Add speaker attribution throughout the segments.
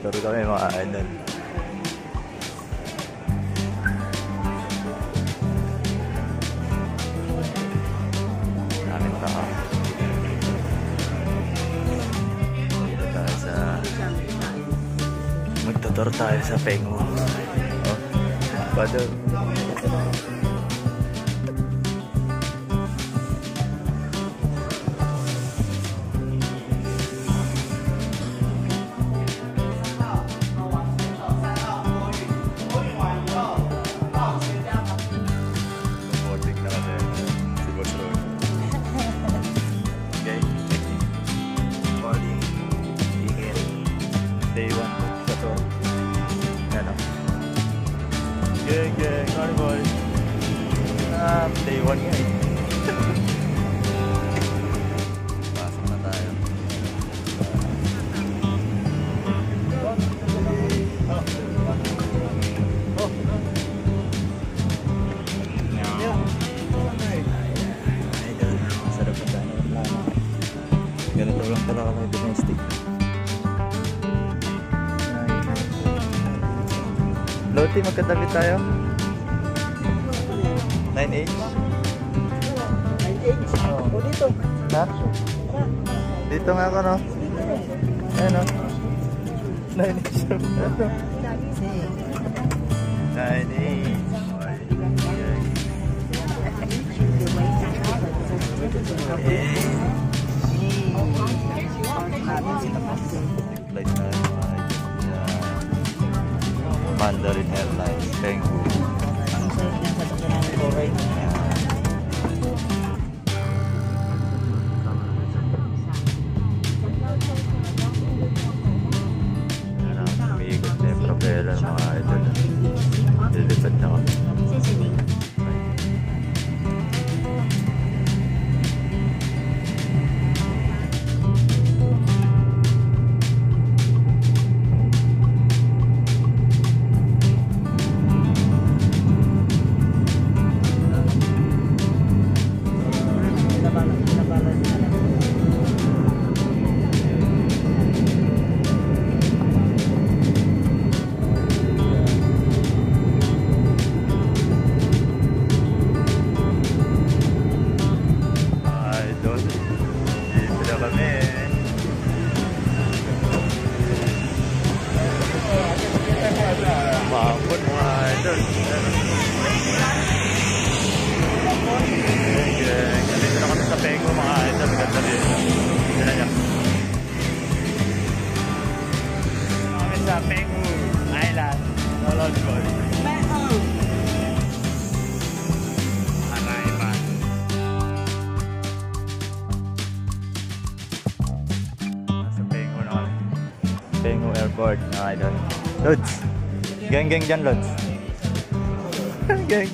Speaker 1: Motor kami mga idol. Daming tao. Dito tayo sa... Magtutur tayo sa Penghu. Oh, padol. Day 1 sa to. Ano? Geng, ano boy? Day 1 nga eh. Pasok na tayo. Idol, sarap na tayo. Ganito lang pala ako may domestic. Loti, magkatabi tayo. 9H?
Speaker 2: 9H? O dito.
Speaker 1: Ha? Dito nga ako, no? Ayan, no? 9H. 9H. Flight na Mandarin Airlines, Penghu.
Speaker 2: Ang sarap yan sa taga ng Koray.
Speaker 1: Umiikot na yung propeller mga idol. Lilipad na kami. Nandito na kami sa Penghu mga idol. Ganda rin. Ganda niya. Kami sa Penghu Island. Lolod Boy. Arrival. Nasa Penghu na kami. Penghu Airport mga idol. Lods. Geng dyan Lods. Geng.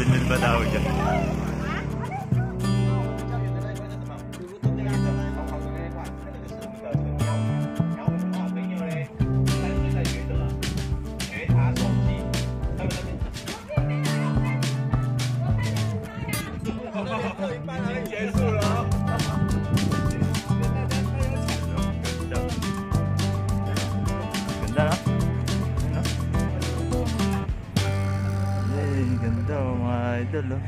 Speaker 1: Windmill ba tawag dyan? Ganda na? Ganda mga idol oh.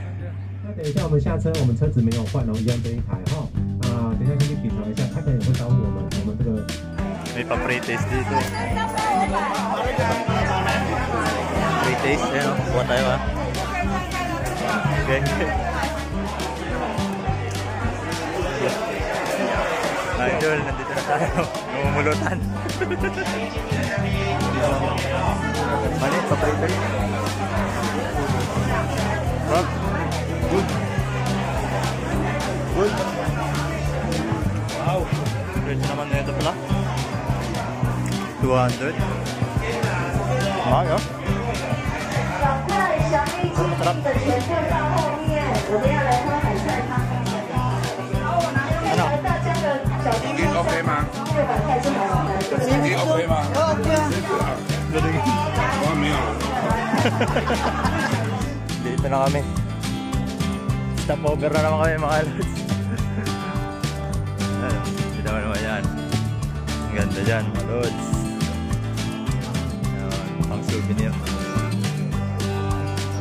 Speaker 3: 那等一下我们下车，我们车子没有换哦，一样这一台哈。等一下先去品尝一下，他可能也会招呼我们这个。
Speaker 1: May pa-pre-taste dito. Pre-taste, eh no? Buwan tayo ha. Okay. Idol, nandito na tayo. Namumulutan. Mali, pa-pre-taste. Rock. Good. Good. Wow. Good naman na ito pala. 200. Mahal, oh.
Speaker 4: 小米精品的钱就到后面，我们要来喝海菜汤。然后我拿右边的大江的小
Speaker 1: Dito na kami. Stopover na naman kami mga lods. Dito naman yan. Ang ganda dyan mga lods. Pang souvenir.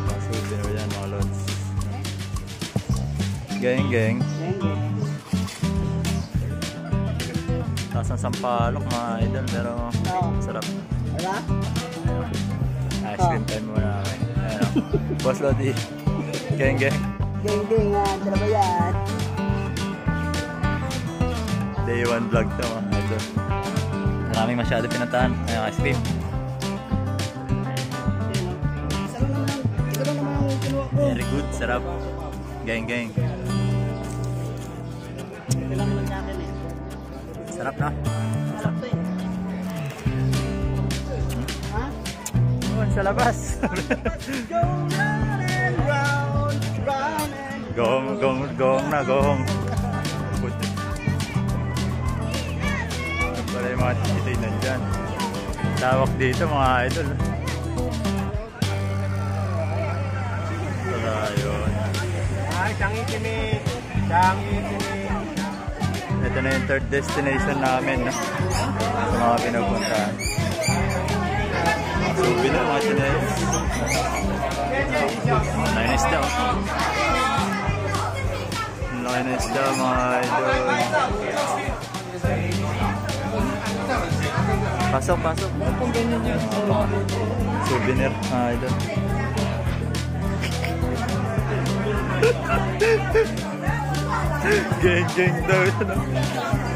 Speaker 1: Pang souvenir yan mga lods. Geng. Taas ng Sampaloc mga idol pero sarap.
Speaker 2: Wala?
Speaker 1: Ice cream time muna kami. Ayan o. Boss Lodi. Geng.
Speaker 2: Geng, dalawa yan.
Speaker 1: Day 1 vlog to mga idol. Maraming masyado pinatahan. Ayan ice cream.
Speaker 2: Ito lang naman ang kinuha ko.
Speaker 1: Very good. Sarap. Geng.
Speaker 2: Ito lang naman sa akin eh.
Speaker 1: Sarap na.
Speaker 2: Sarap to eh. Ha?
Speaker 1: Doon sa labas.
Speaker 2: Go round and round,
Speaker 1: Gong na gong. Wala yung mga titay nandyan. Tawak dito mga idol. Wala yun.
Speaker 3: Ay, Changi-Tinig.
Speaker 1: Ito na yung third destination namin, no? Sa mga pinupuntahan. Souvenir mga chinelis. Nainis daw. Nainis daw mga idol. Pasok. Souvenir mga idol. Geng daw ito.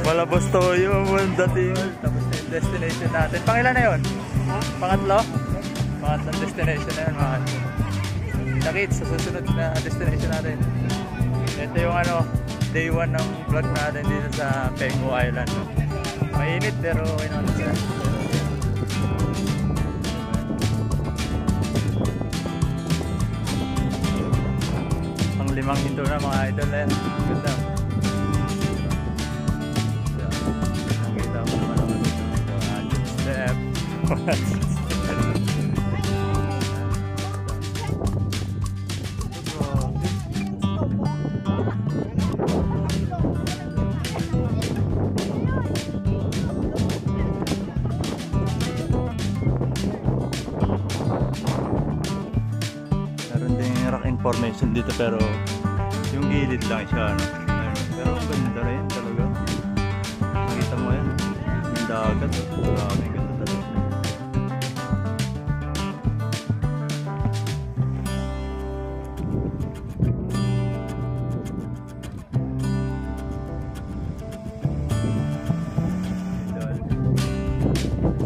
Speaker 1: Malabos toyo, dating. Tapos na yung destination natin. Pangilan na yun? Pangatlo destination na yun mga nakits sa susunod na destination natin. Ito yung day 1 ng vlog natin dito sa Pengu Island. Mainit pero okay naman siya. Pang 5 ito na mga idol yan. Ganda. Nakita mo naman ako dito. 100 step. Formation dito pero yung gilid lang siya pero ang ganda rin talaga. Makita mo yan yung dagat, maraming ganda talaga.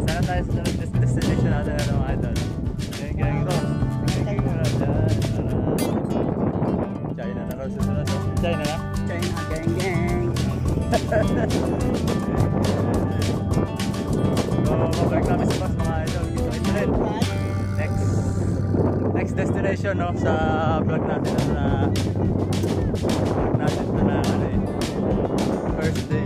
Speaker 1: Sana tayo sa destination natin mga idol. Geng ro. China na?
Speaker 2: China, geng.
Speaker 1: So, mabalik namin sa bus mga idol. Ito rin. Next destination no, sa vlog natin na first day.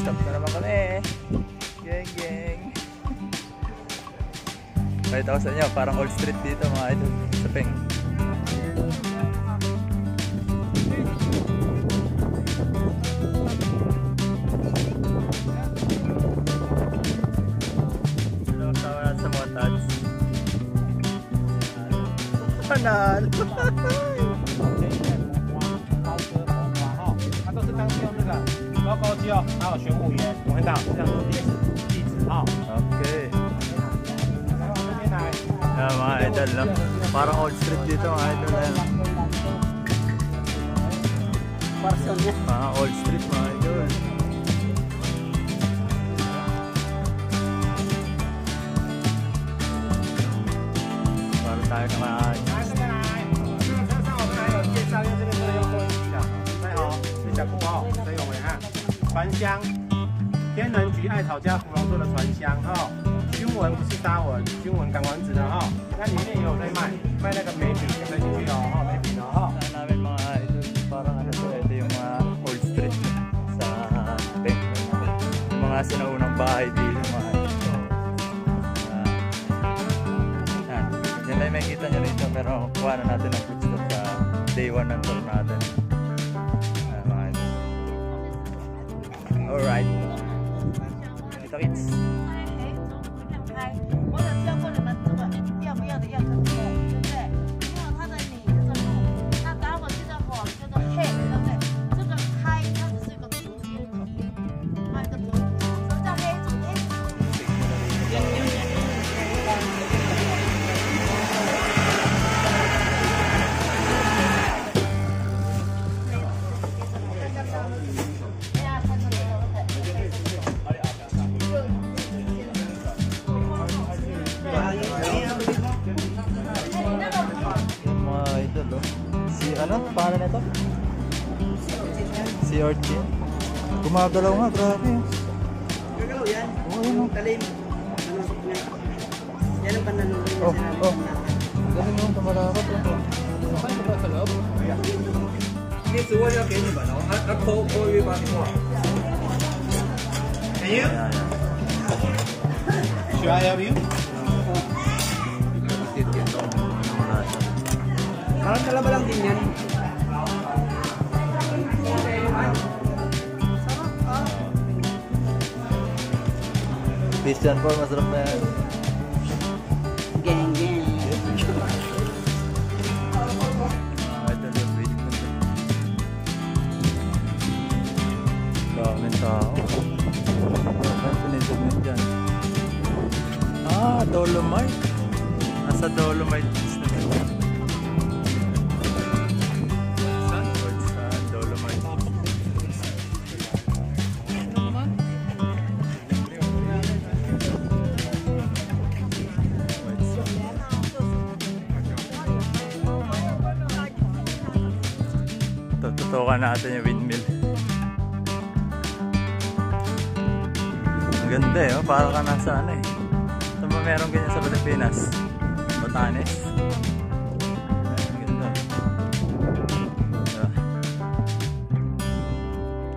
Speaker 1: Stop na naman kami. Geng. Kahit ako sa inyo, parang old street dito mga idol sa Peng. Hello, tawa natin sa mga tads. Panal!
Speaker 3: 高高机哦，还有玄武岩，我看到这样都是地址号。
Speaker 1: Okay.
Speaker 3: 这边来，
Speaker 1: Mga idol, no? Parang old street dito mga idol.
Speaker 2: Parson niya.
Speaker 1: Old street mga idol. Parang tayo naman.
Speaker 3: 来这边来，这个车上我们还有介绍，因为这边是用录音机的。太好，你小布哦，所以我们看船香，天人菊艾草加芙蓉做的船香哈。熏纹不是沙纹，熏纹港湾子的哈。那里面也有在卖那个梅饼，可以进去哦，哈，梅饼哦哈。
Speaker 1: Namin mga idol, parang ano to. sinaunang bahay dito mga idol. Yan lang yung makikita nyo rito, pero kuha na natin ang goods doon sa day 1 ng tour natin. Mga idol. Alright. Kita kits.
Speaker 5: 我有教过你们这个要不要的要怎么做，对不对？因为它的你这个路，那打火机的火叫做黑，对不对？这个开它只是一个途径，它一个途径。什么叫黑途径？
Speaker 1: Mga idol, oh. Si ano? Paano na ito? Si Orchid. Gumagalaw nga, grabe.
Speaker 2: Gagalaw yan.
Speaker 1: Oo, yun, oh.
Speaker 2: Talim. Nanusok niya. Yan ang pananuli niya
Speaker 1: Oh,
Speaker 2: sa
Speaker 1: oh. Ang galing mo, tumalakot.
Speaker 3: Can you? Should I help you?
Speaker 2: Parang kalaba lang din yan.
Speaker 1: Christian Paul, masarap na yan.
Speaker 2: Gang, gang.
Speaker 1: Daming tao. Pinitugnan dyan. Ah, Dolomite. Nasa Dolomite business. Saan? Dolomite. Tututukan natin yung windmill. Ang ganda eh, oh. Para ka nasa ano eh. Saan ba meron ganyan sa Pilipinas? Batanes. Ang ganda.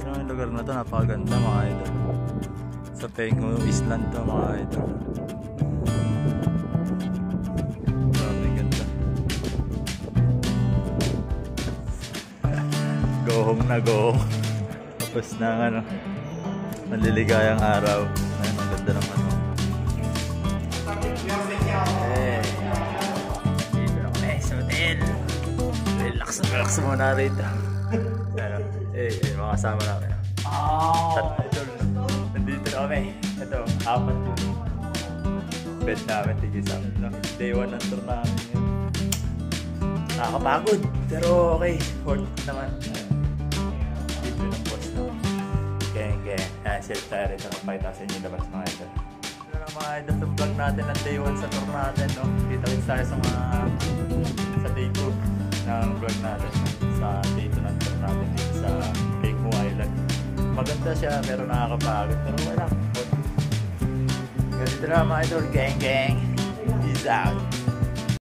Speaker 1: Yung lugar na to napakaganda mga idol. Sa Pengu Island to mga idol. Grabe ganda. Go home na go home. Tapos na ano, naliligayang araw. Ayun, ang ganda naman. Dito ako na sa hotel. Relax muna rito. Mga kasama namin. Idol. Nandito na kami. Ito, 4 yung bed namin. Tigisa. Day 1 ng tour namin yun. Nakakapagod. Pero okay. Worth naman. Dito ng boss na. Gang. Share tayo rito. Napakita sa inyo labas mga idol. Ito na mga idol. Itong vlog natin ng day 1 sa tour natin. No? Kita-kits tayo sa day 2 ng vlog natin. Sa day 2 ng tour natin dito sa Pengu Island. Maganda siya pero nakakapagod. Pero wala. Ganito na mga idol. Gang. Peace out.